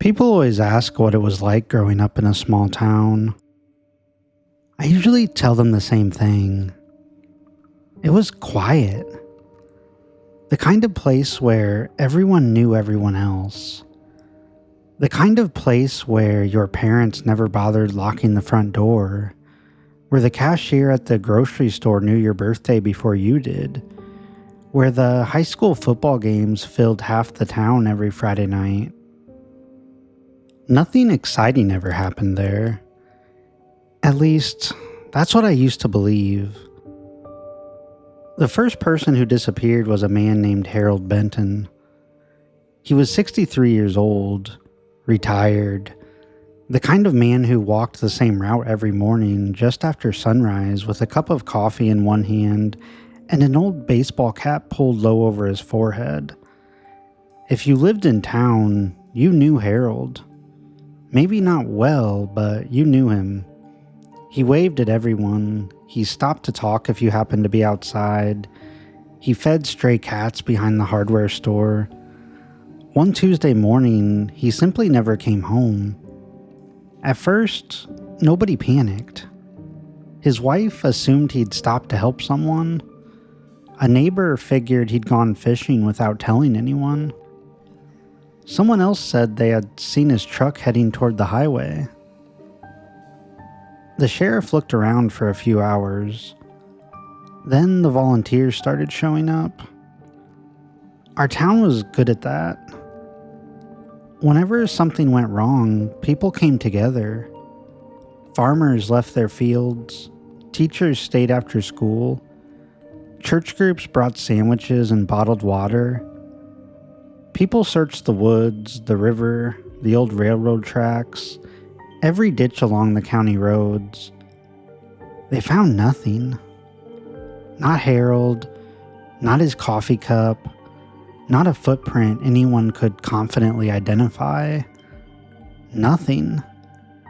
People always ask what it was like growing up in a small town. I usually tell them the same thing. It was quiet. The kind of place where everyone knew everyone else. The kind of place where your parents never bothered locking the front door. Where the cashier at the grocery store knew your birthday before you did. Where the high school football games filled half the town every Friday night. Nothing exciting ever happened there. At least, that's what I used to believe. The first person who disappeared was a man named Harold Benton. He was 63 years old, retired, the kind of man who walked the same route every morning just after sunrise with a cup of coffee in one hand and an old baseball cap pulled low over his forehead. If you lived in town, you knew Harold. Maybe not well, but you knew him. He waved at everyone. He stopped to talk if you happened to be outside. He fed stray cats behind the hardware store. One Tuesday morning, he simply never came home. At first, nobody panicked. His wife assumed he'd stopped to help someone. A neighbor figured he'd gone fishing without telling anyone. Someone else said they had seen his truck heading toward the highway. The sheriff looked around for a few hours. Then the volunteers started showing up. Our town was good at that. Whenever something went wrong, people came together. Farmers left their fields. Teachers stayed after school. Church groups brought sandwiches and bottled water. People searched the woods, the river, the old railroad tracks, every ditch along the county roads. They found nothing. Not Harold, not his coffee cup, not a footprint anyone could confidently identify. Nothing.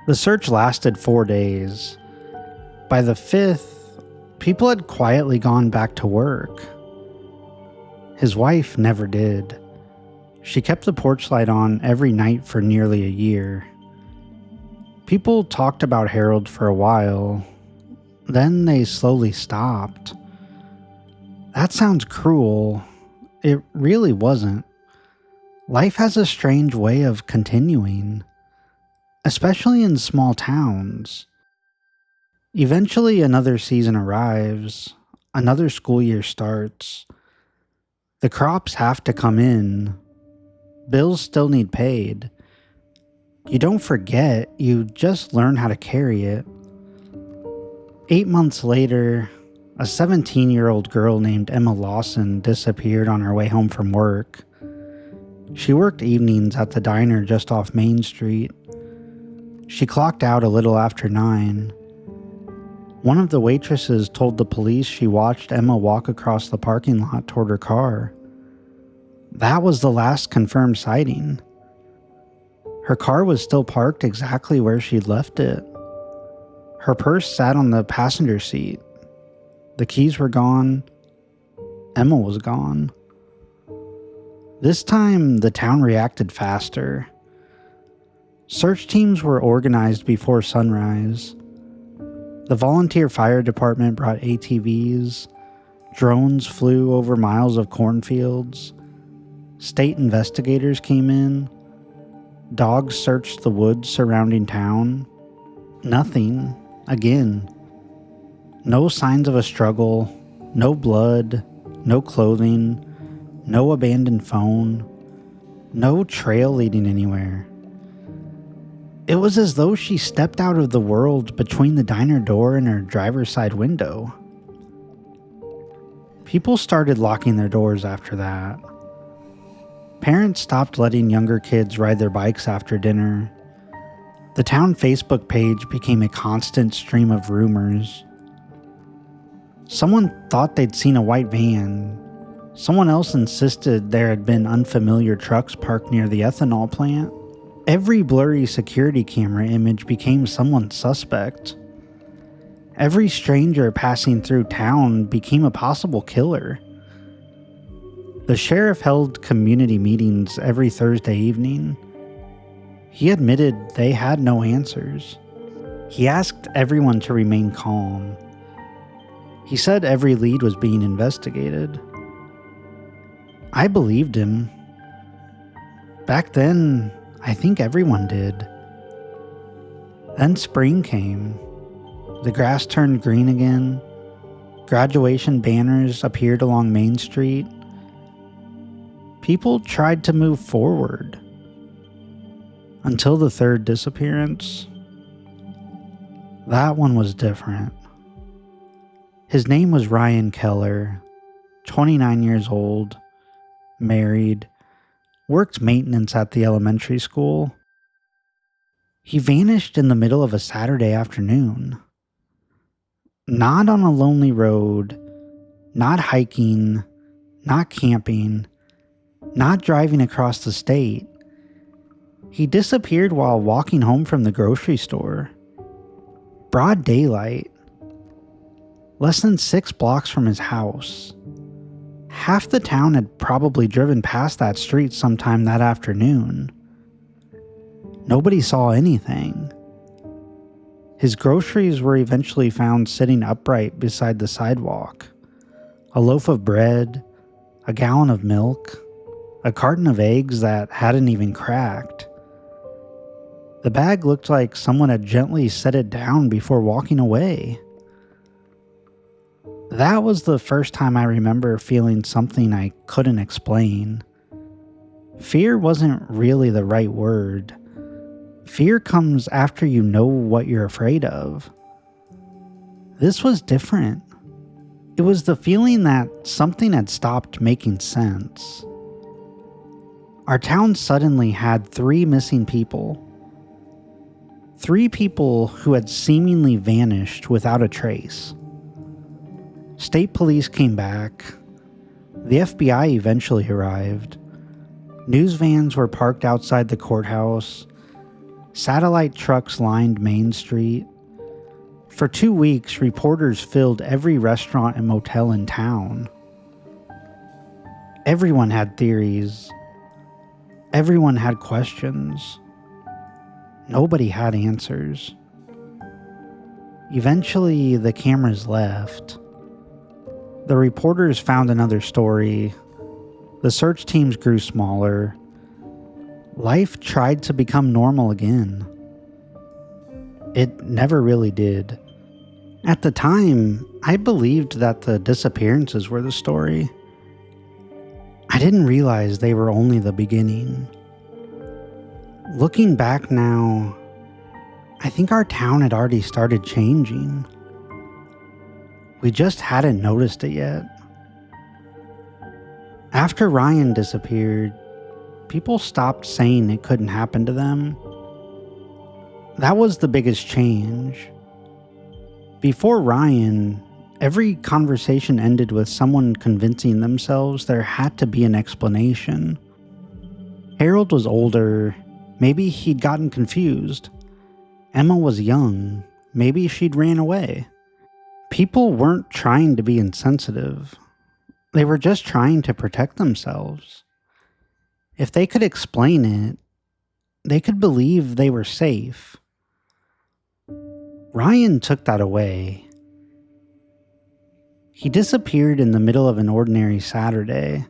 The search lasted 4 days. By the 5th, people had quietly gone back to work. His wife never did. She kept the porch light on every night for nearly a year. People talked about Harold for a while. Then they slowly stopped. That sounds cruel. It really wasn't. Life has a strange way of continuing, especially in small towns. Eventually another season arrives, another school year starts. The crops have to come in. Bills still need paid. You don't forget, you just learn how to carry it. 8 months later, a 17-year-old girl named Emma Lawson disappeared on her way home from work. She worked evenings at the diner just off Main Street. She clocked out a little after 9. One of the waitresses told the police she watched Emma walk across the parking lot toward her car. That was the last confirmed sighting. Her car was still parked exactly where she'd left it. Her purse sat on the passenger seat. The keys were gone. Emma was gone. This time, the town reacted faster. Search teams were organized before sunrise. The volunteer fire department brought ATVs. Drones flew over miles of cornfields. State investigators came in. Dogs searched the woods surrounding town. Nothing, again. No signs of a struggle, no blood, no clothing, no abandoned phone, no trail leading anywhere. It was as though she stepped out of the world between the diner door and her driver's side window. People started locking their doors after that. Parents stopped letting younger kids ride their bikes after dinner. The town Facebook page became a constant stream of rumors. Someone thought they'd seen a white van. Someone else insisted there had been unfamiliar trucks parked near the ethanol plant. Every blurry security camera image became someone's suspect. Every stranger passing through town became a possible killer. The sheriff held community meetings every Thursday evening. He admitted they had no answers. He asked everyone to remain calm. He said every lead was being investigated. I believed him. Back then, I think everyone did. Then spring came. The grass turned green again. Graduation banners appeared along Main Street. People tried to move forward. Until the third disappearance. That one was different. His name was Ryan Keller, 29 years old, married, worked maintenance at the elementary school. He vanished in the middle of a Saturday afternoon. Not on a lonely road, not hiking, not camping, not driving across the state. He disappeared while walking home from the grocery store. Broad daylight. Less than 6 blocks from his house. Half the town had probably driven past that street sometime that afternoon. Nobody saw anything. His groceries were eventually found sitting upright beside the sidewalk. A loaf of bread, a gallon of milk, a carton of eggs that hadn't even cracked. The bag looked like someone had gently set it down before walking away. That was the first time I remember feeling something I couldn't explain. Fear wasn't really the right word. Fear comes after you know what you're afraid of. This was different. It was the feeling that something had stopped making sense. Our town suddenly had 3 missing people. 3 people who had seemingly vanished without a trace. State police came back. The FBI eventually arrived. News vans were parked outside the courthouse. Satellite trucks lined Main Street. For 2 weeks, reporters filled every restaurant and motel in town. Everyone had theories. Everyone had questions. Nobody had answers. Eventually, the cameras left. The reporters found another story. The search teams grew smaller. Life tried to become normal again. It never really did. At the time, I believed that the disappearances were the story. I didn't realize they were only the beginning. Looking back now, I think our town had already started changing. We just hadn't noticed it yet. After Ryan disappeared, people stopped saying it couldn't happen to them. That was the biggest change. Before Ryan, every conversation ended with someone convincing themselves there had to be an explanation. Harold was older. Maybe he'd gotten confused. Emma was young. Maybe she'd ran away. People weren't trying to be insensitive. They were just trying to protect themselves. If they could explain it, they could believe they were safe. Ryan took that away. He disappeared in the middle of an ordinary Saturday.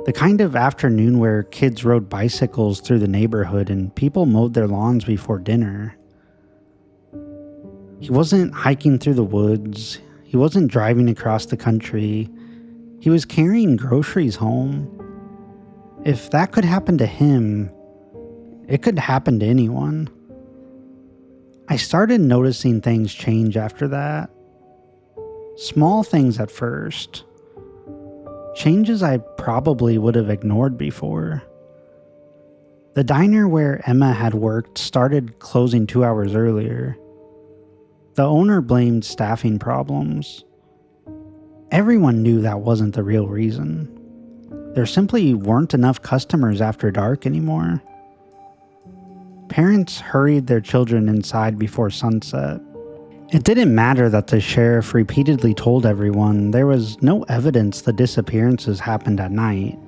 The kind of afternoon where kids rode bicycles through the neighborhood and people mowed their lawns before dinner. He wasn't hiking through the woods. He wasn't driving across the country. He was carrying groceries home. If that could happen to him, it could happen to anyone. I started noticing things change after that. Small things at first. Changes I probably would have ignored before. The diner where Emma had worked started closing 2 hours earlier. The owner blamed staffing problems. Everyone knew that wasn't the real reason. There simply weren't enough customers after dark anymore. Parents hurried their children inside before sunset. It didn't matter that the sheriff repeatedly told everyone there was no evidence the disappearances happened at night.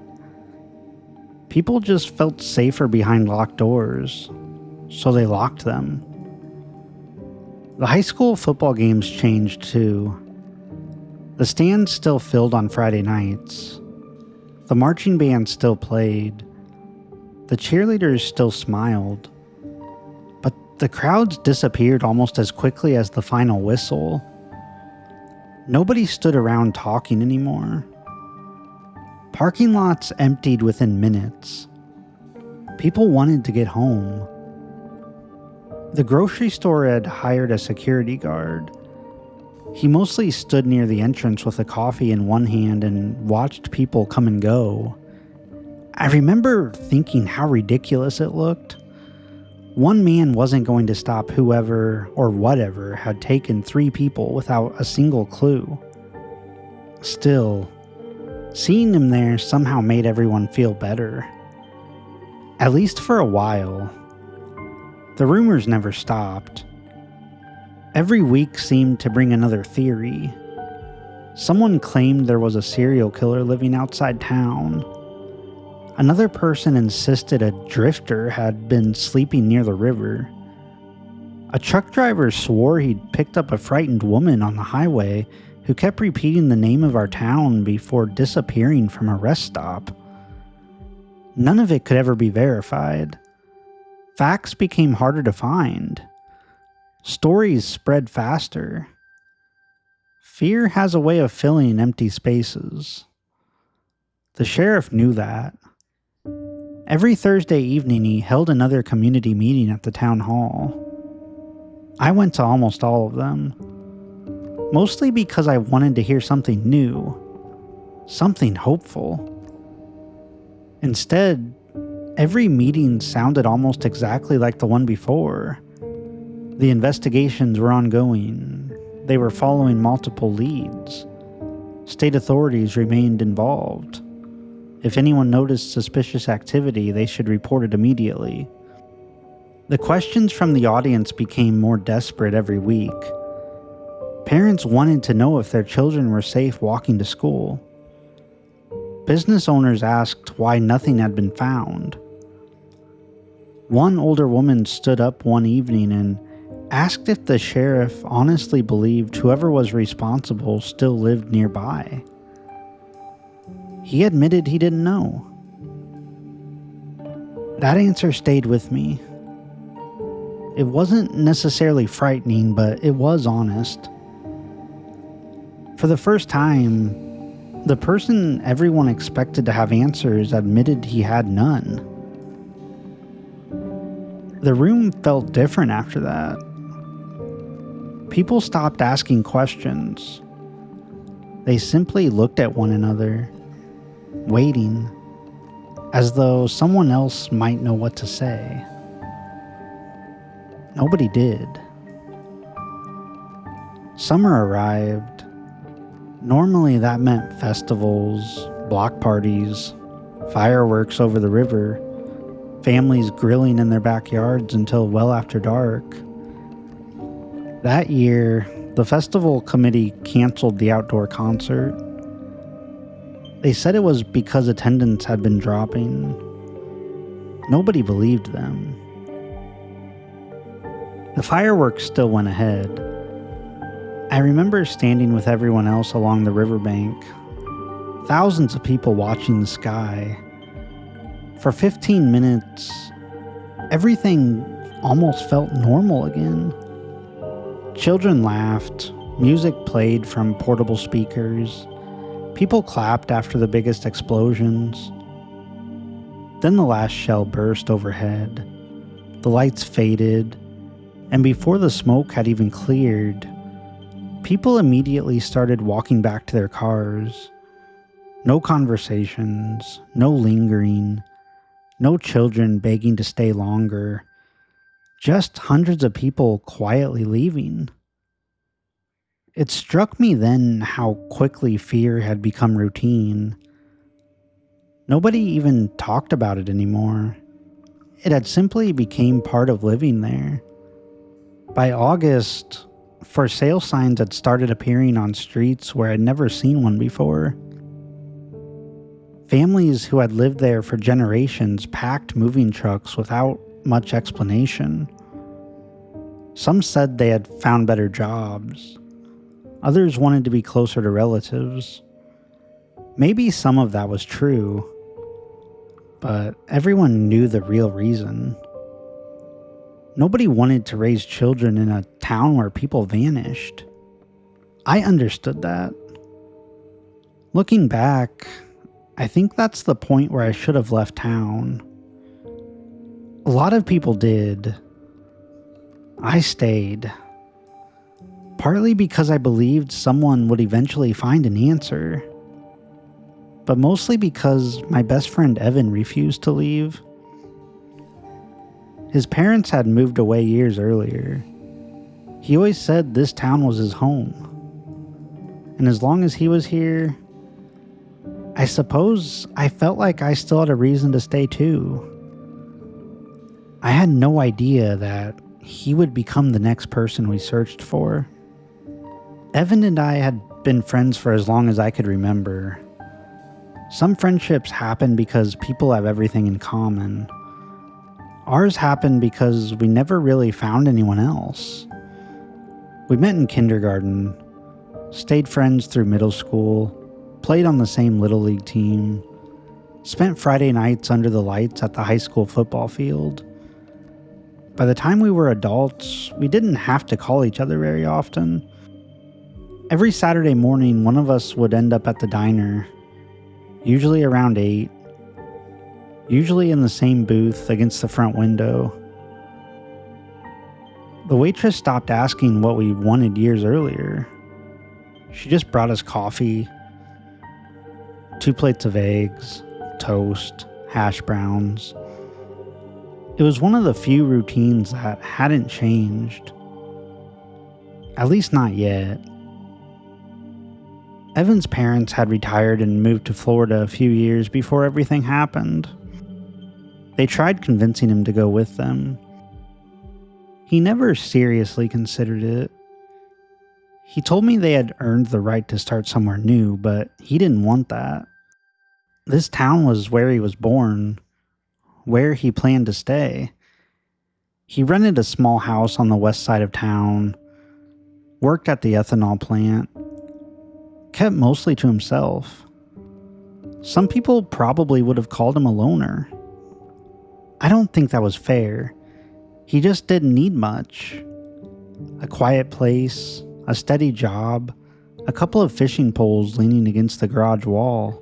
People just felt safer behind locked doors, so they locked them. The high school football games changed too. The stands still filled on Friday nights. The marching band still played. The cheerleaders still smiled. But the crowds disappeared almost as quickly as the final whistle. Nobody stood around talking anymore. Parking lots emptied within minutes. People wanted to get home. The grocery store had hired a security guard. He mostly stood near the entrance with a coffee in one hand and watched people come and go. I remember thinking how ridiculous it looked. One man wasn't going to stop whoever or whatever had taken 3 people without a single clue. Still, seeing him there somehow made everyone feel better. At least for a while. The rumors never stopped. Every week seemed to bring another theory. Someone claimed there was a serial killer living outside town. Another person insisted a drifter had been sleeping near the river. A truck driver swore he'd picked up a frightened woman on the highway who kept repeating the name of our town before disappearing from a rest stop. None of it could ever be verified. Facts became harder to find. Stories spread faster. Fear has a way of filling empty spaces. The sheriff knew that. Every Thursday evening, he held another community meeting at the town hall. I went to almost all of them, mostly because I wanted to hear something new, something hopeful. Instead, every meeting sounded almost exactly like the one before. The investigations were ongoing. They were following multiple leads. State authorities remained involved. If anyone noticed suspicious activity, they should report it immediately. The questions from the audience became more desperate every week. Parents wanted to know if their children were safe walking to school. Business owners asked why nothing had been found. One older woman stood up one evening and asked if the sheriff honestly believed whoever was responsible still lived nearby. He admitted he didn't know. That answer stayed with me. It wasn't necessarily frightening, but it was honest. For the first time, the person everyone expected to have answers admitted he had none. The room felt different after that. People stopped asking questions. They simply looked at one another, waiting, as though someone else might know what to say. Nobody did. Summer arrived. Normally that meant festivals, block parties, fireworks over the river, families grilling in their backyards until well after dark. That year, the festival committee canceled the outdoor concert. They said it was because attendance had been dropping. Nobody believed them. The fireworks still went ahead. I remember standing with everyone else along the riverbank, thousands of people watching the sky. For 15 minutes, everything almost felt normal again. Children laughed, music played from portable speakers, people clapped after the biggest explosions. Then the last shell burst overhead, the lights faded, and before the smoke had even cleared, people immediately started walking back to their cars. No conversations, no lingering, no children begging to stay longer. Just hundreds of people quietly leaving. It struck me then how quickly fear had become routine. Nobody even talked about it anymore. It had simply become part of living there. By August, for sale signs had started appearing on streets where I'd never seen one before. Families who had lived there for generations packed moving trucks without much explanation. Some said they had found better jobs. Others wanted to be closer to relatives. Maybe some of that was true, but everyone knew the real reason. Nobody wanted to raise children in a town where people vanished. I understood that. Looking back, I think that's the point where I should have left town. A lot of people did. I stayed. Partly because I believed someone would eventually find an answer. But mostly because my best friend Evan refused to leave. His parents had moved away years earlier. He always said this town was his home. And as long as he was here, I suppose I felt like I still had a reason to stay too. I had no idea that he would become the next person we searched for. Evan and I had been friends for as long as I could remember. Some friendships happen because people have everything in common. Ours happened because we never really found anyone else. We met in kindergarten, stayed friends through middle school, played on the same Little League team, spent Friday nights under the lights at the high school football field. By the time we were adults, we didn't have to call each other very often. Every Saturday morning, one of us would end up at the diner, usually around 8, usually in the same booth against the front window. The waitress stopped asking what we wanted years earlier. She just brought us coffee, 2 plates of eggs, toast, hash browns. It was one of the few routines that hadn't changed. At least not yet. Evan's parents had retired and moved to Florida a few years before everything happened. They tried convincing him to go with them. He never seriously considered it. He told me they had earned the right to start somewhere new, but he didn't want that. This town was where he was born, where he planned to stay. He rented a small house on the west side of town, worked at the ethanol plant, kept mostly to himself. Some people probably would have called him a loner. I don't think that was fair. He just didn't need much. A quiet place, a steady job, a couple of fishing poles leaning against the garage wall,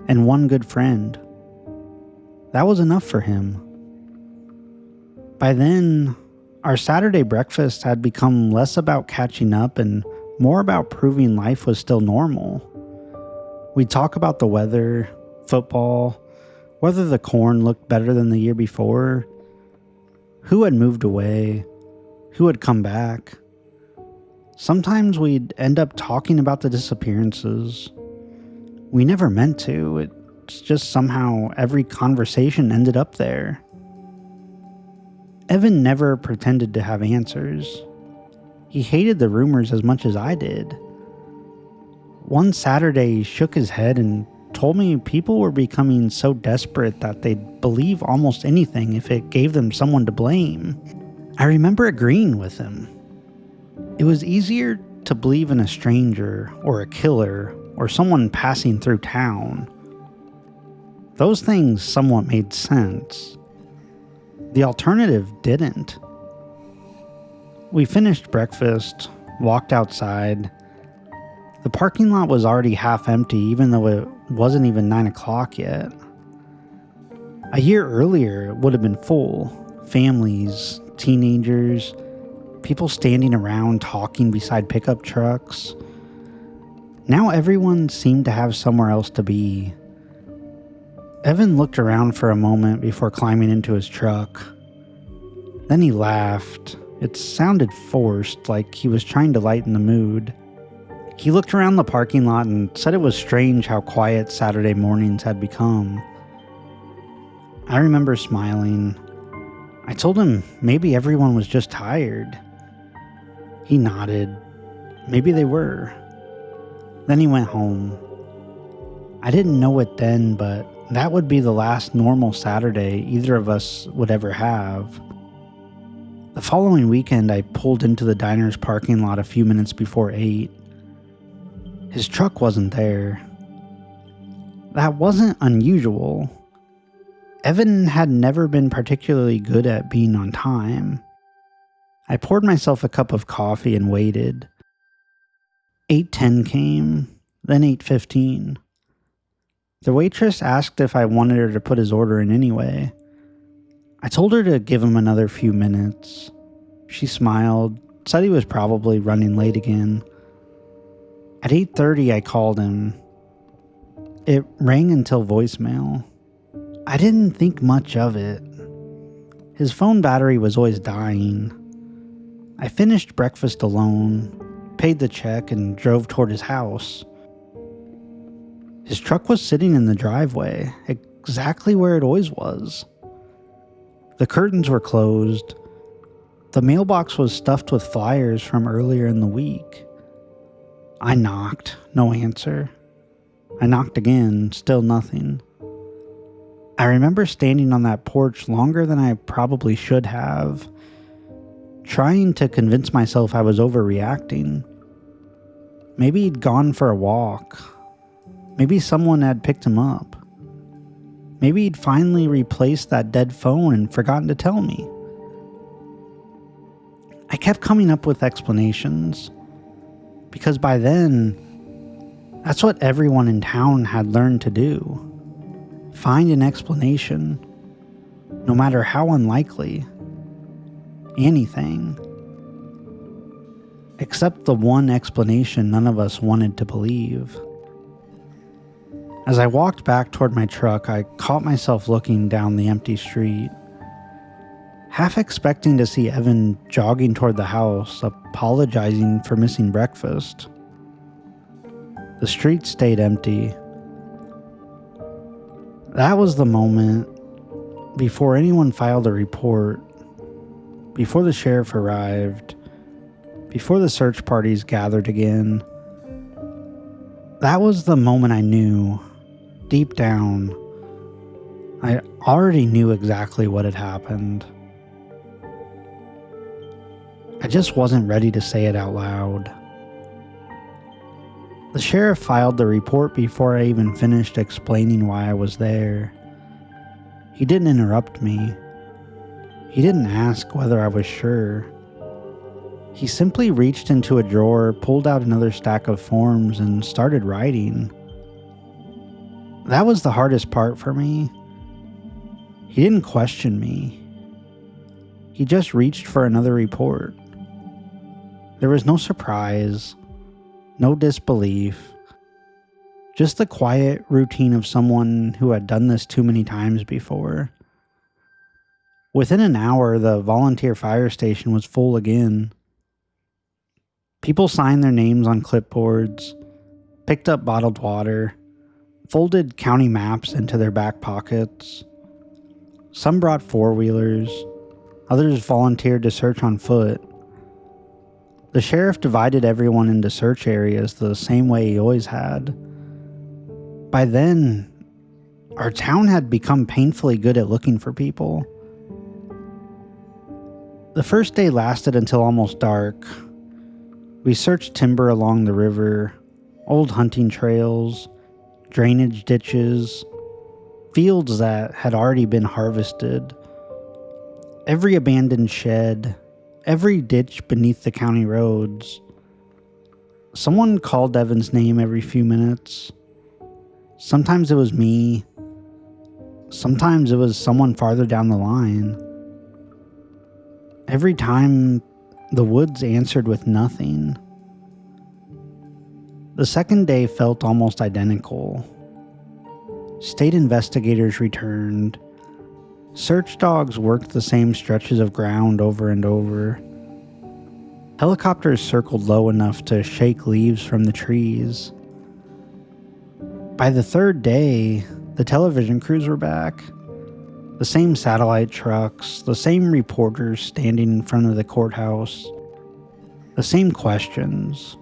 and one good friend. That was enough for him. By then, our Saturday breakfast had become less about catching up and more about proving life was still normal. We'd talk about the weather, football, whether the corn looked better than the year before, who had moved away, who had come back. Sometimes we'd end up talking about the disappearances. We never meant to. It's just somehow every conversation ended up there. Evan never pretended to have answers. He hated the rumors as much as I did. One Saturday, he shook his head and told me people were becoming so desperate that they'd believe almost anything if it gave them someone to blame. I remember agreeing with him. It was easier to believe in a stranger or a killer or someone passing through town. Those things somewhat made sense. The alternative didn't. We finished breakfast, walked outside. The parking lot was already half empty, even though it wasn't even 9 o'clock yet. A year earlier, it would have been full. Families, teenagers, people standing around talking beside pickup trucks. Now everyone seemed to have somewhere else to be. Evan looked around for a moment before climbing into his truck. Then he laughed. It sounded forced, like he was trying to lighten the mood. He looked around the parking lot and said it was strange how quiet Saturday mornings had become. I remember smiling. I told him maybe everyone was just tired. He nodded. Maybe they were. Then he went home. I didn't know it then, but that would be the last normal Saturday either of us would ever have. The following weekend, I pulled into the diner's parking lot a few minutes before 8. His truck wasn't there. That wasn't unusual. Evan had never been particularly good at being on time. I poured myself a cup of coffee and waited. 8:10 came, then 8:15. The waitress asked if I wanted her to put his order in anyway. I told her to give him another few minutes. She smiled, said he was probably running late again. At 8:30, I called him. It rang until voicemail. I didn't think much of it. His phone battery was always dying. I finished breakfast alone, paid the check, and drove toward his house. His truck was sitting in the driveway, exactly where it always was. The curtains were closed. The mailbox was stuffed with flyers from earlier in the week. I knocked, no answer. I knocked again, still nothing. I remember standing on that porch longer than I probably should have, trying to convince myself I was overreacting. Maybe he'd gone for a walk. Maybe someone had picked him up. Maybe he'd finally replaced that dead phone and forgotten to tell me. I kept coming up with explanations, because by then, that's what everyone in town had learned to do. Find an explanation, no matter how unlikely. Anything. Except the one explanation none of us wanted to believe. As I walked back toward my truck, I caught myself looking down the empty street, half expecting to see Evan jogging toward the house, apologizing for missing breakfast. The street stayed empty. That was the moment, before anyone filed a report, before the sheriff arrived, before the search parties gathered again. That was the moment I knew, deep down, I already knew exactly what had happened. I just wasn't ready to say it out loud. The sheriff filed the report before I even finished explaining why I was there. He didn't interrupt me. He didn't ask whether I was sure. He simply reached into a drawer, pulled out another stack of forms, and started writing. That was the hardest part for me. He didn't question me. He just reached for another report. There was no surprise, no disbelief, just the quiet routine of someone who had done this too many times before. Within an hour, the volunteer fire station was full again. People signed their names on clipboards, picked up bottled water, folded county maps into their back pockets. Some brought four-wheelers, others volunteered to search on foot. The sheriff divided everyone into search areas the same way he always had. By then, our town had become painfully good at looking for people. The first day lasted until almost dark. We searched timber along the river, old hunting trails, drainage ditches, fields that had already been harvested, every abandoned shed, every ditch beneath the county roads. Someone called Evan's name every few minutes. Sometimes it was me. Sometimes it was someone farther down the line. Every time, the woods answered with nothing. The second day felt almost identical. State investigators returned. Search dogs worked the same stretches of ground over and over. Helicopters circled low enough to shake leaves from the trees. By the third day, the television crews were back. The same satellite trucks, the same reporters standing in front of the courthouse. The same questions.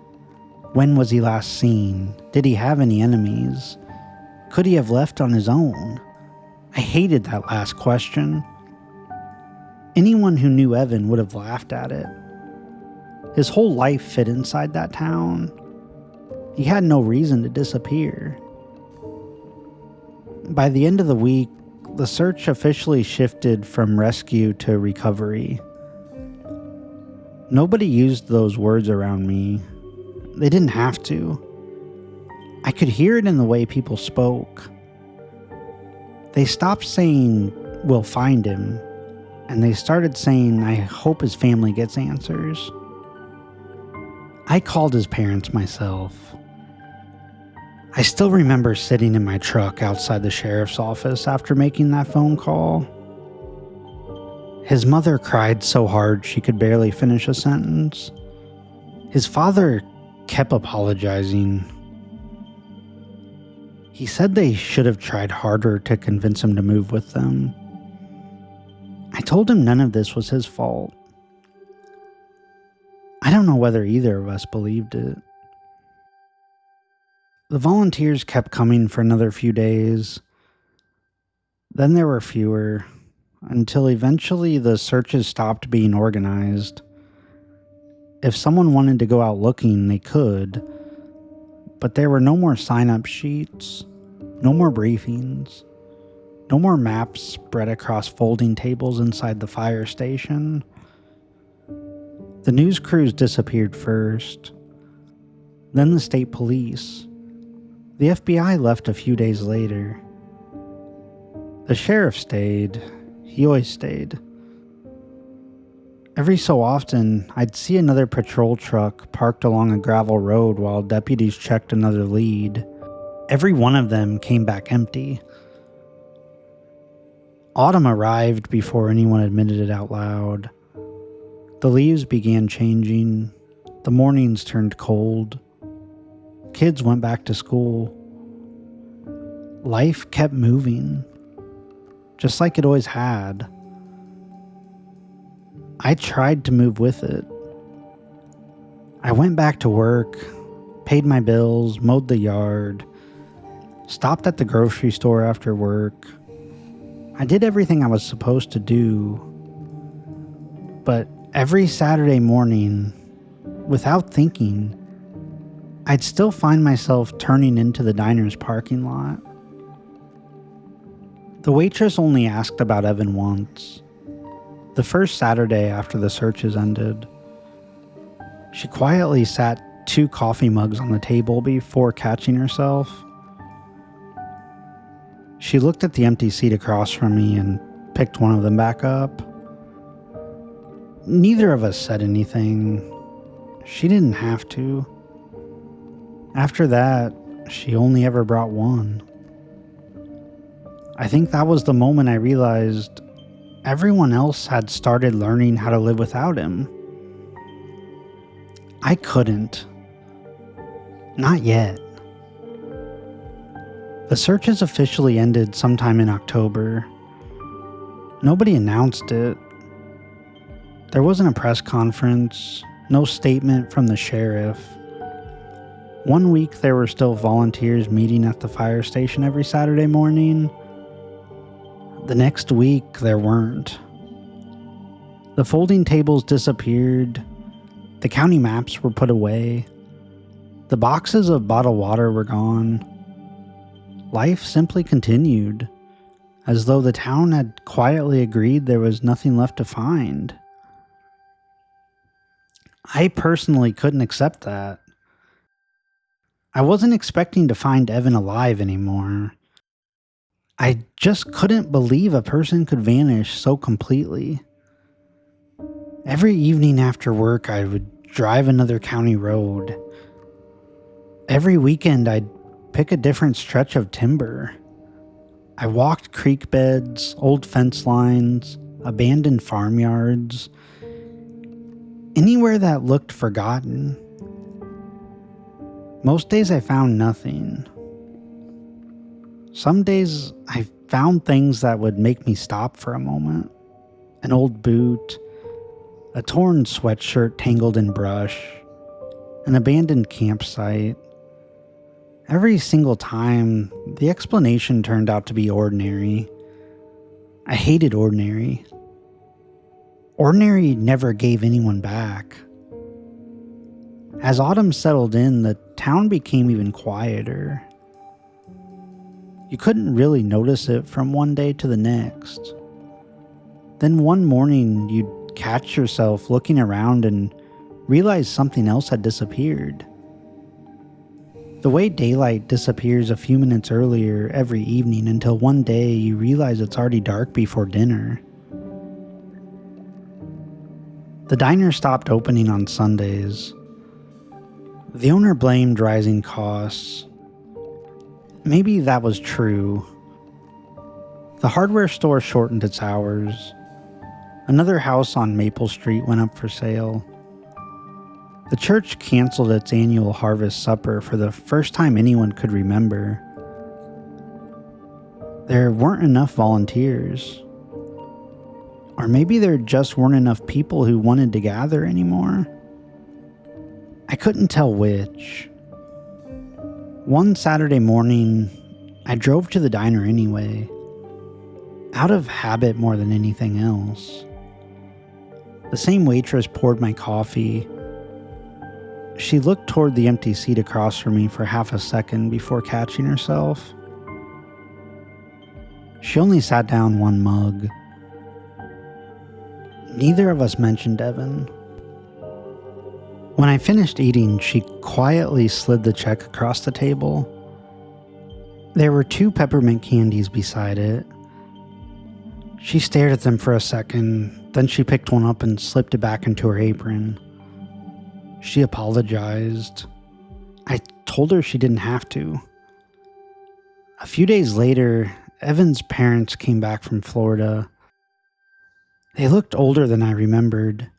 When was he last seen? Did he have any enemies? Could he have left on his own? I hated that last question. Anyone who knew Evan would have laughed at it. His whole life fit inside that town. He had no reason to disappear. By the end of the week, the search officially shifted from rescue to recovery. Nobody used those words around me. They didn't have to. I could hear it in the way people spoke. They stopped saying, "We'll find him," and they started saying, "I hope his family gets answers." I called his parents myself. I still remember sitting in my truck outside the sheriff's office after making that phone call. His mother cried so hard she could barely finish a sentence. His father kept apologizing. He said they should have tried harder to convince him to move with them. I told him none of this was his fault. I don't know whether either of us believed it. The volunteers kept coming for another few days. Then there were fewer, until eventually the searches stopped being organized. If someone wanted to go out looking, they could, but there were no more sign-up sheets, no more briefings, no more maps spread across folding tables inside the fire station. The news crews disappeared first, then the state police. The FBI left a few days later. The sheriff stayed. He always stayed. Every so often, I'd see another patrol truck parked along a gravel road while deputies checked another lead. Every one of them came back empty. Autumn arrived before anyone admitted it out loud. The leaves began changing. The mornings turned cold. Kids went back to school. Life kept moving, just like it always had. I tried to move with it. I went back to work, paid my bills, mowed the yard, stopped at the grocery store after work. I did everything I was supposed to do. But every Saturday morning, without thinking, I'd still find myself turning into the diner's parking lot. The waitress only asked about Evan once. The first Saturday after the searches ended. She quietly sat 2 coffee mugs on the table before catching herself. She looked at the empty seat across from me and picked one of them back up. Neither of us said anything. She didn't have to. After that, she only ever brought one. I think that was the moment I realized everyone else had started learning how to live without him. I couldn't. Not yet. The searches officially ended sometime in October. Nobody announced it. There wasn't a press conference, no statement from the sheriff. One week there were still volunteers meeting at the fire station every Saturday morning. The next week there weren't. The folding tables disappeared. The county maps were put away. The boxes of bottled water were gone. Life simply continued, as though the town had quietly agreed there was nothing left to find. I personally couldn't accept that. I wasn't expecting to find Evan alive anymore. I just couldn't believe a person could vanish so completely. Every evening after work, I would drive another county road. Every weekend, I'd pick a different stretch of timber. I walked creek beds, old fence lines, abandoned farmyards, anywhere that looked forgotten. Most days I found nothing. Some days I found things that would make me stop for a moment. An old boot, a torn sweatshirt tangled in brush, an abandoned campsite, Every single time, the explanation turned out to be ordinary. I hated ordinary. Ordinary never gave anyone back. As autumn settled in, the town became even quieter. You couldn't really notice it from one day to the next. Then one morning, you'd catch yourself looking around and realize something else had disappeared. The way daylight disappears a few minutes earlier every evening until one day you realize it's already dark before dinner. The diner stopped opening on Sundays. The owner blamed rising costs. Maybe that was true. The hardware store shortened its hours. Another house on Maple Street went up for sale. The church canceled its annual harvest supper for the first time anyone could remember. There weren't enough volunteers. Or maybe there just weren't enough people who wanted to gather anymore. I couldn't tell which. One Saturday morning, I drove to the diner anyway, out of habit more than anything else. The same waitress poured my coffee. She looked toward the empty seat across from me for half a second before catching herself. She only sat down one mug. Neither of us mentioned Evan. When I finished eating, she quietly slid the check across the table. There were 2 peppermint candies beside it. She stared at them for a second, then she picked one up and slipped it back into her apron. She apologized. I told her she didn't have to. A few days later, Evan's parents came back from Florida. They looked older than I remembered.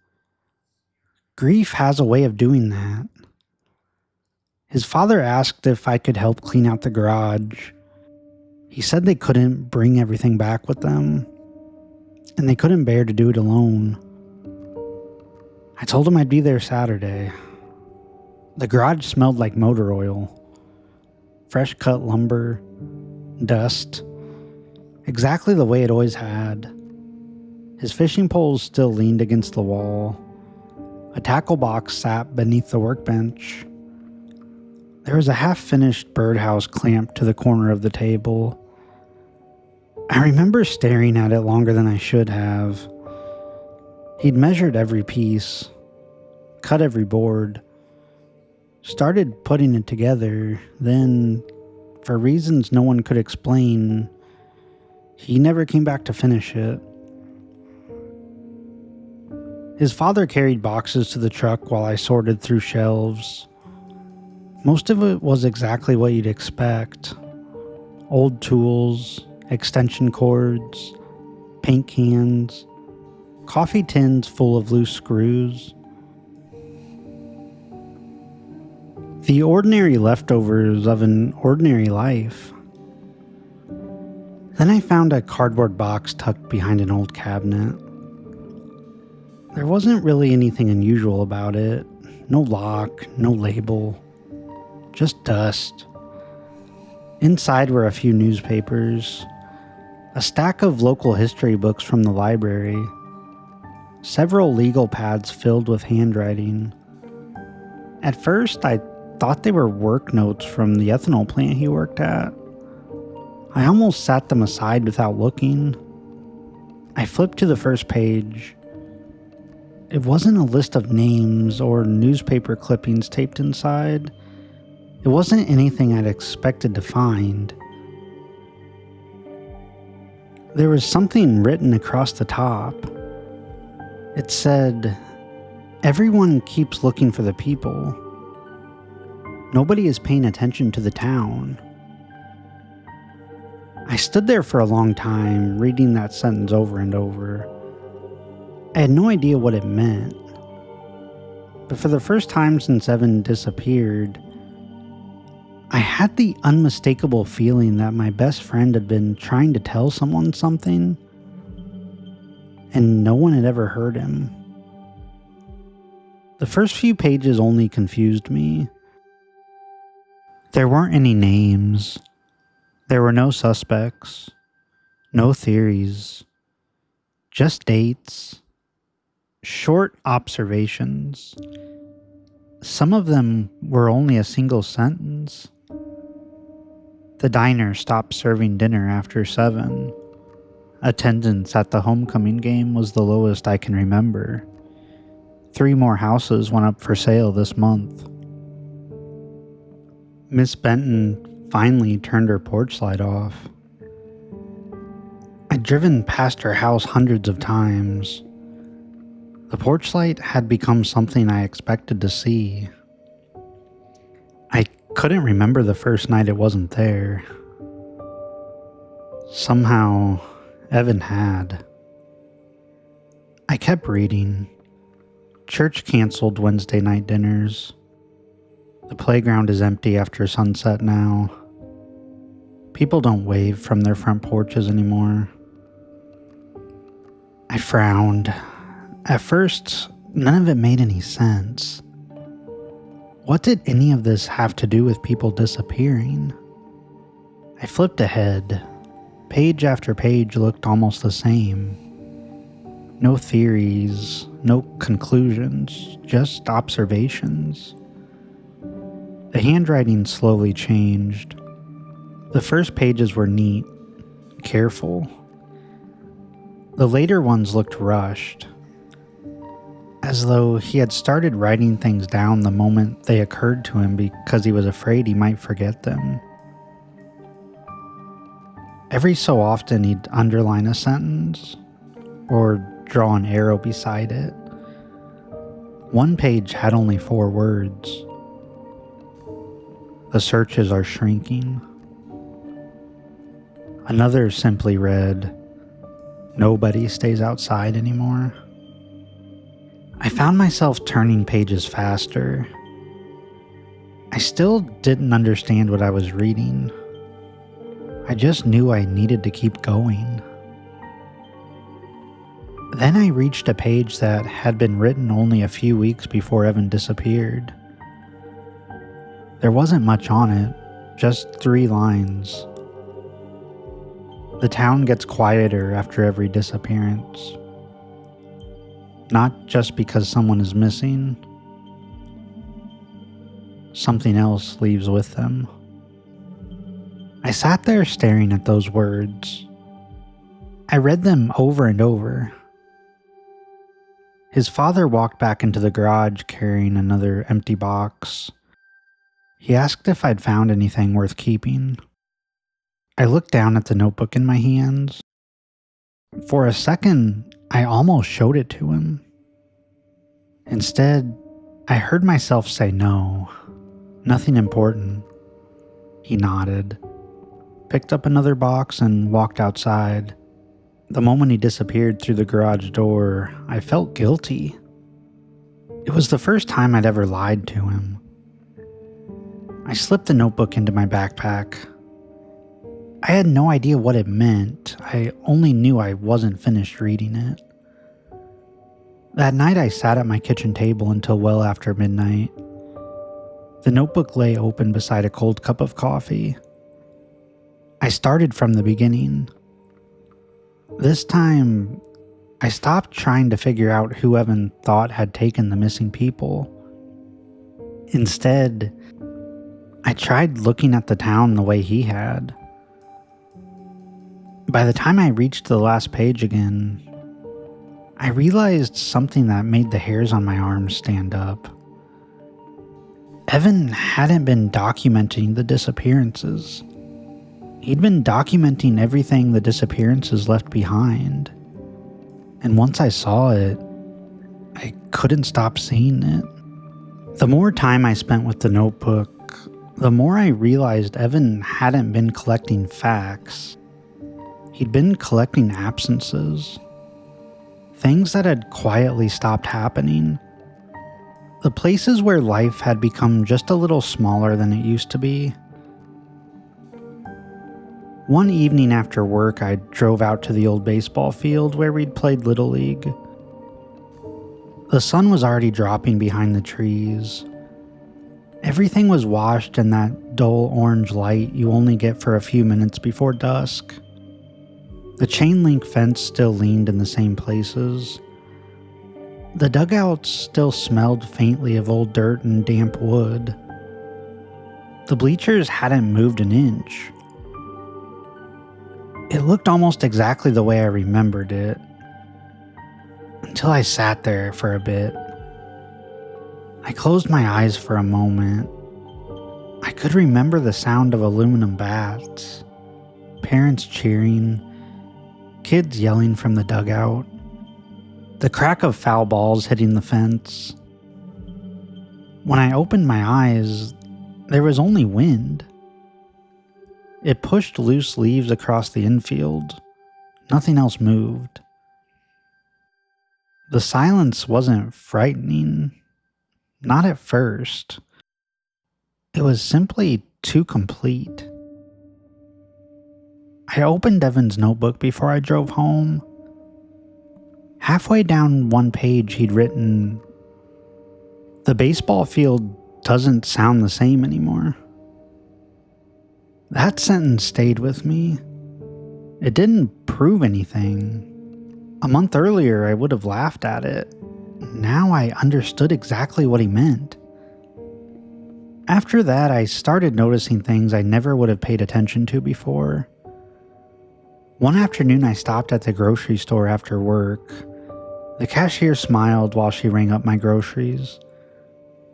Grief has a way of doing that. His father asked if I could help clean out the garage. He said they couldn't bring everything back with them, and they couldn't bear to do it alone. I told him I'd be there Saturday. The garage smelled like motor oil, fresh cut lumber, dust, exactly the way it always had. His fishing poles still leaned against the wall. A tackle box sat beneath the workbench. There was a half-finished birdhouse clamped to the corner of the table. I remember staring at it longer than I should have. He'd measured every piece, cut every board, started putting it together, then, for reasons no one could explain, he never came back to finish it. His father carried boxes to the truck while I sorted through shelves. Most of it was exactly what you'd expect. Old tools, extension cords, paint cans, coffee tins full of loose screws. The ordinary leftovers of an ordinary life. Then I found a cardboard box tucked behind an old cabinet. There wasn't really anything unusual about it. No lock, no label. Just dust. Inside were a few newspapers, a stack of local history books from the library, several legal pads filled with handwriting. At first, I thought they were work notes from the ethanol plant he worked at. I almost sat them aside without looking. I flipped to the first page. It wasn't a list of names or newspaper clippings taped inside. It wasn't anything I'd expected to find. There was something written across the top. It said, "Everyone keeps looking for the people. Nobody is paying attention to the town." I stood there for a long time, reading that sentence over and over. I had no idea what it meant. But for the first time since Evan disappeared, I had the unmistakable feeling that my best friend had been trying to tell someone something, and no one had ever heard him. The first few pages only confused me. There weren't any names. There were no suspects, no theories, just dates, short observations. Some of them were only a single sentence. The diner stopped serving dinner after 7. Attendance at the homecoming game was the lowest I can remember. 3 more houses went up for sale this month. Miss Benton finally turned her porch light off. I'd driven past her house hundreds of times. The porch light had become something I expected to see. I couldn't remember the first night it wasn't there. Somehow, Evan had. I kept reading. Church canceled Wednesday night dinners. The playground is empty after sunset now. People don't wave from their front porches anymore. I frowned. At first, none of it made any sense. What did any of this have to do with people disappearing? I flipped ahead. Page after page looked almost the same. No theories, no conclusions, just observations. The handwriting slowly changed. The first pages were neat, careful. The later ones looked rushed, as though he had started writing things down the moment they occurred to him because he was afraid he might forget them. Every so often he'd underline a sentence or draw an arrow beside it. One page had only 4 words. The searches are shrinking. Another simply read, "Nobody stays outside anymore." I found myself turning pages faster. I still didn't understand what I was reading. I just knew I needed to keep going. Then I reached a page that had been written only a few weeks before Evan disappeared. There wasn't much on it, just 3 lines. The town gets quieter after every disappearance. Not just because someone is missing. Something else leaves with them. I sat there staring at those words. I read them over and over. His father walked back into the garage carrying another empty box. He asked if I'd found anything worth keeping. I looked down at the notebook in my hands. For a second, I almost showed it to him. Instead, I heard myself say no, nothing important. He nodded, picked up another box, and walked outside. The moment he disappeared through the garage door, I felt guilty. It was the first time I'd ever lied to him. I slipped the notebook into my backpack. I had no idea what it meant. I only knew I wasn't finished reading it. That night I sat at my kitchen table until well after midnight. The notebook lay open beside a cold cup of coffee. I started from the beginning. This time, I stopped trying to figure out who Evan thought had taken the missing people. Instead, I tried looking at the town the way he had. By the time I reached the last page again, I realized something that made the hairs on my arms stand up. Evan hadn't been documenting the disappearances. He'd been documenting everything the disappearances left behind. And once I saw it, I couldn't stop seeing it. The more time I spent with the notebook, the more I realized Evan hadn't been collecting facts. He'd been collecting absences. Things that had quietly stopped happening. The places where life had become just a little smaller than it used to be. One evening after work, I drove out to the old baseball field where we'd played Little League. The sun was already dropping behind the trees. Everything was washed in that dull orange light you only get for a few minutes before dusk. The chain link fence still leaned in the same places. The dugouts still smelled faintly of old dirt and damp wood. The bleachers hadn't moved an inch. It looked almost exactly the way I remembered it, until I sat there for a bit. I closed my eyes for a moment. I could remember the sound of aluminum bats, parents cheering, kids yelling from the dugout, the crack of foul balls hitting the fence. When I opened my eyes, there was only wind. It pushed loose leaves across the infield. Nothing else moved. The silence wasn't frightening. Not at first. It was simply too complete. I opened Evan's notebook before I drove home. Halfway down one page, he'd written, "The baseball field doesn't sound the same anymore." That sentence stayed with me. It didn't prove anything. A month earlier, I would have laughed at it. Now I understood exactly what he meant. After that, I started noticing things I never would have paid attention to before. One afternoon, I stopped at the grocery store after work. The cashier smiled while she rang up my groceries.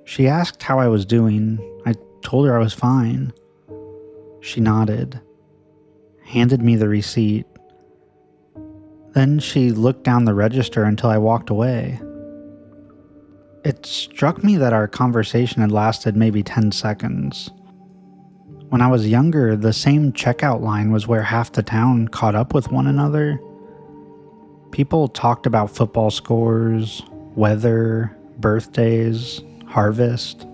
She asked how I was doing. I told her I was fine. She nodded, handed me the receipt. Then she looked down the register until I walked away. It struck me that our conversation had lasted maybe 10 seconds. When I was younger, the same checkout line was where half the town caught up with one another. People talked about football scores, weather, birthdays, harvest.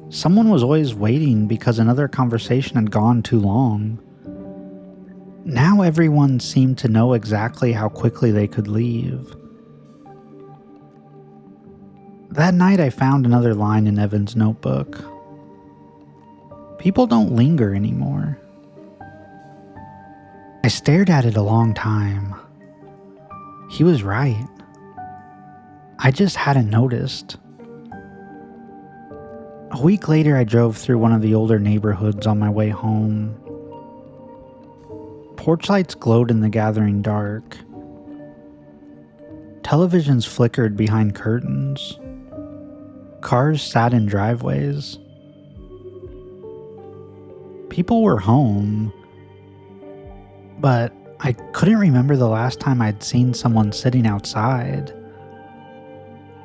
Someone was always waiting because another conversation had gone too long. Now everyone seemed to know exactly how quickly they could leave. That night I found another line in Evan's notebook. People don't linger anymore. I stared at it a long time. He was right. I just hadn't noticed. A week later, I drove through one of the older neighborhoods on my way home. Porch lights glowed in the gathering dark. Televisions flickered behind curtains. Cars sat in driveways. People were home, but I couldn't remember the last time I'd seen someone sitting outside.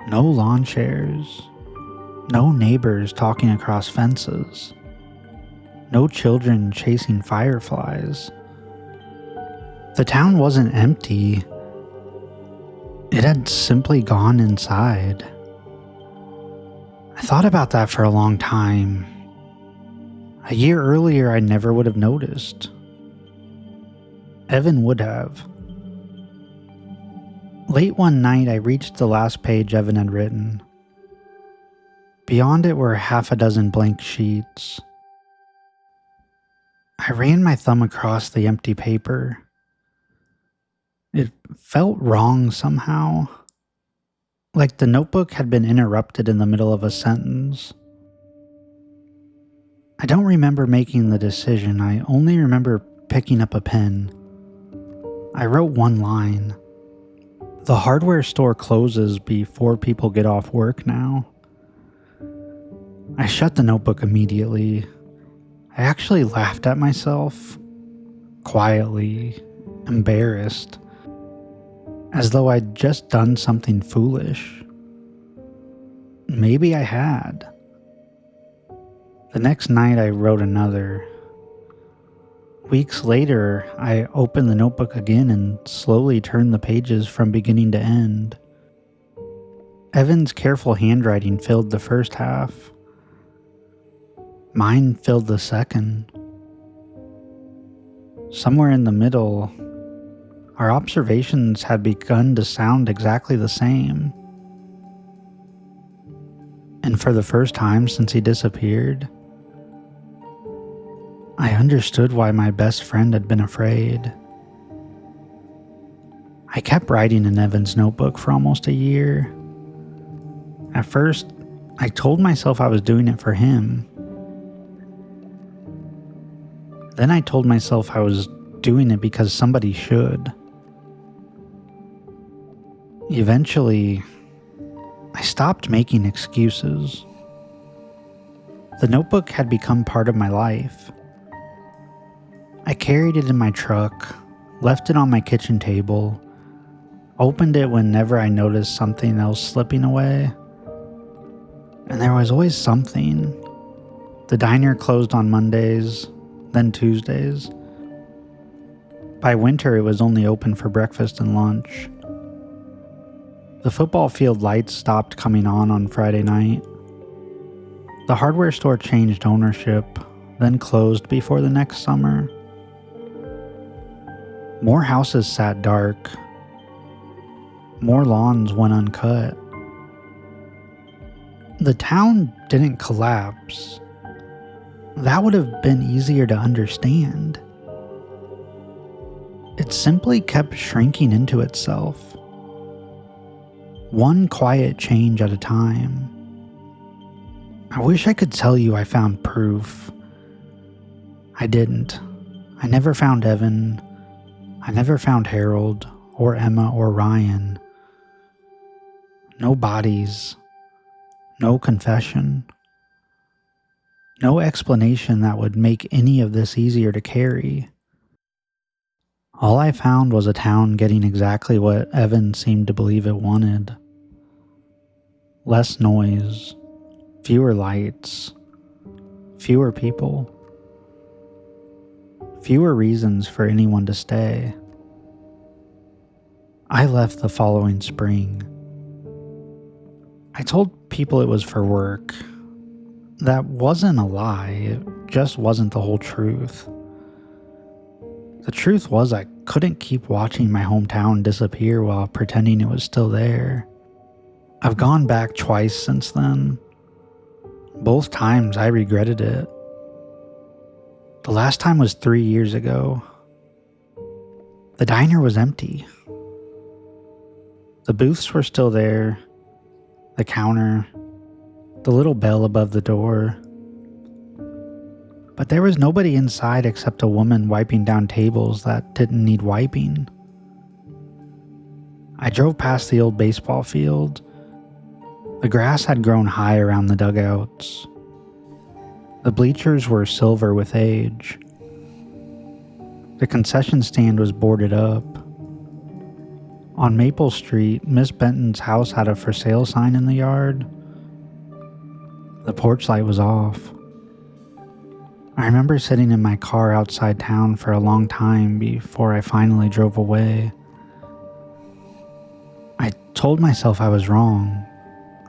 No lawn chairs. No neighbors talking across fences. No children chasing fireflies. The town wasn't empty. It had simply gone inside. I thought about that for a long time. A year earlier, I never would have noticed. Evan would have. Late one night, I reached the last page Evan had written. Beyond it were half a dozen blank sheets. I ran my thumb across the empty paper. It felt wrong somehow, like the notebook had been interrupted in the middle of a sentence. I don't remember making the decision. I only remember picking up a pen. I wrote one line. The hardware store closes before people get off work now. I shut the notebook immediately. I actually laughed at myself, quietly, embarrassed, as though I'd just done something foolish. Maybe I had. The next night I wrote another. Weeks later, I opened the notebook again and slowly turned the pages from beginning to end. Evan's careful handwriting filled the first half. Mine filled the second. Somewhere in the middle, our observations had begun to sound exactly the same. And for the first time since he disappeared, I understood why my best friend had been afraid. I kept writing in Evan's notebook for almost a year. At first, I told myself I was doing it for him. Then I told myself I was doing it because somebody should. Eventually, I stopped making excuses. The notebook had become part of my life. I carried it in my truck, left it on my kitchen table, opened it whenever I noticed something else slipping away. And there was always something. The diner closed on Mondays, then Tuesdays. By winter, it was only open for breakfast and lunch. The football field lights stopped coming on Friday night. The hardware store changed ownership, then closed before the next summer. More houses sat dark. More lawns went uncut. The town didn't collapse. That would have been easier to understand. It simply kept shrinking into itself. One quiet change at a time. I wish I could tell you I found proof. I didn't. I never found Evan. I never found Harold, or Emma, or Ryan. No bodies. No confession. No explanation that would make any of this easier to carry. All I found was a town getting exactly what Evan seemed to believe it wanted. Less noise, fewer lights, fewer people, fewer reasons for anyone to stay. I left the following spring. I told people it was for work. That wasn't a lie, it just wasn't the whole truth. The truth was I couldn't keep watching my hometown disappear while pretending it was still there. I've gone back twice since then. Both times I regretted it. The last time was 3 years ago. The diner was empty. The booths were still there, the counter, the little bell above the door. But there was nobody inside except a woman wiping down tables that didn't need wiping. I drove past the old baseball field. The grass had grown high around the dugouts. The bleachers were silver with age. The concession stand was boarded up. On Maple Street, Miss Benton's house had a for sale sign in the yard. The porch light was off. I remember sitting in my car outside town for a long time before I finally drove away. I told myself I was wrong.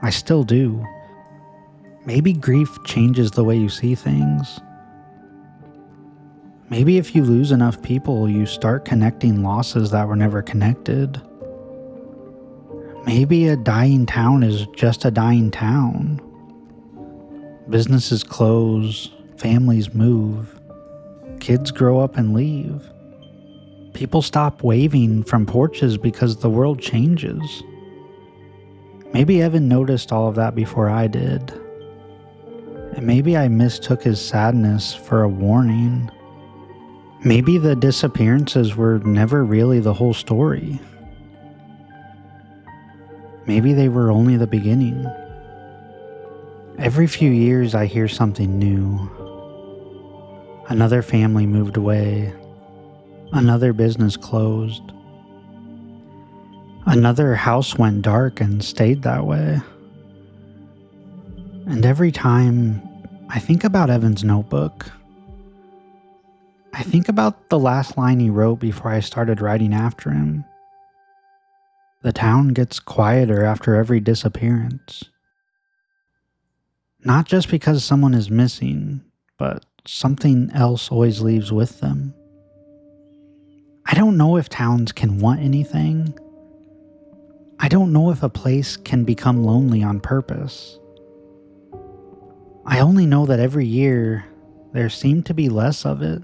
I still do. Maybe grief changes the way you see things. Maybe if you lose enough people, you start connecting losses that were never connected. Maybe a dying town is just a dying town. Businesses close, families move, kids grow up and leave. People stop waving from porches because the world changes. Maybe Evan noticed all of that before I did. And maybe I mistook his sadness for a warning. Maybe the disappearances were never really the whole story. Maybe they were only the beginning. Every few years I hear something new. Another family moved away. Another business closed. Another house went dark and stayed that way. And every time I think about Evan's notebook, I think about the last line he wrote before I started writing after him. The town gets quieter after every disappearance. Not just because someone is missing, but something else always leaves with them. I don't know if towns can want anything. I don't know if a place can become lonely on purpose. I only know that every year there seemed to be less of it.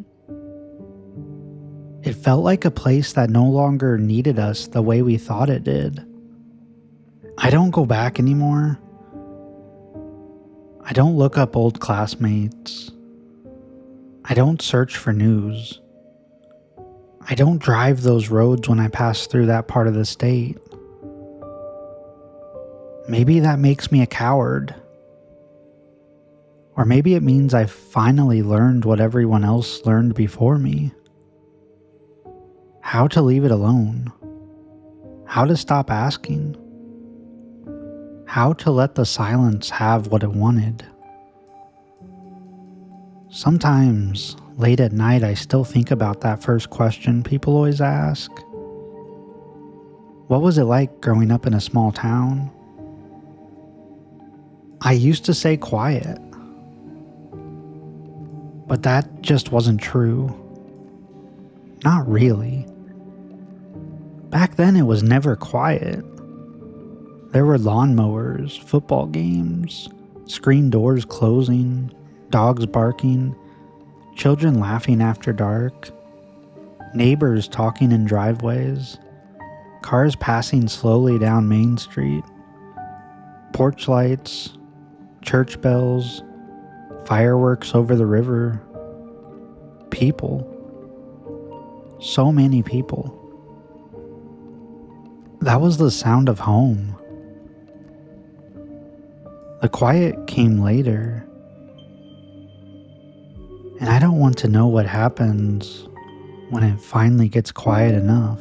It felt like a place that no longer needed us the way we thought it did. I don't go back anymore. I don't look up old classmates. I don't search for news. I don't drive those roads when I pass through that part of the state. Maybe that makes me a coward. Or maybe it means I've finally learned what everyone else learned before me. How to leave it alone. How to stop asking. How to let the silence have what it wanted. Sometimes, late at night, I still think about that first question people always ask. What was it like growing up in a small town? I used to say quiet. But that just wasn't true. Not really. Back then it was never quiet. There were lawnmowers, football games, screen doors closing, dogs barking, children laughing after dark, neighbors talking in driveways, cars passing slowly down Main Street, porch lights, church bells, fireworks over the river, people. So many people. That was the sound of home. The quiet came later. And I don't want to know what happens when it finally gets quiet enough.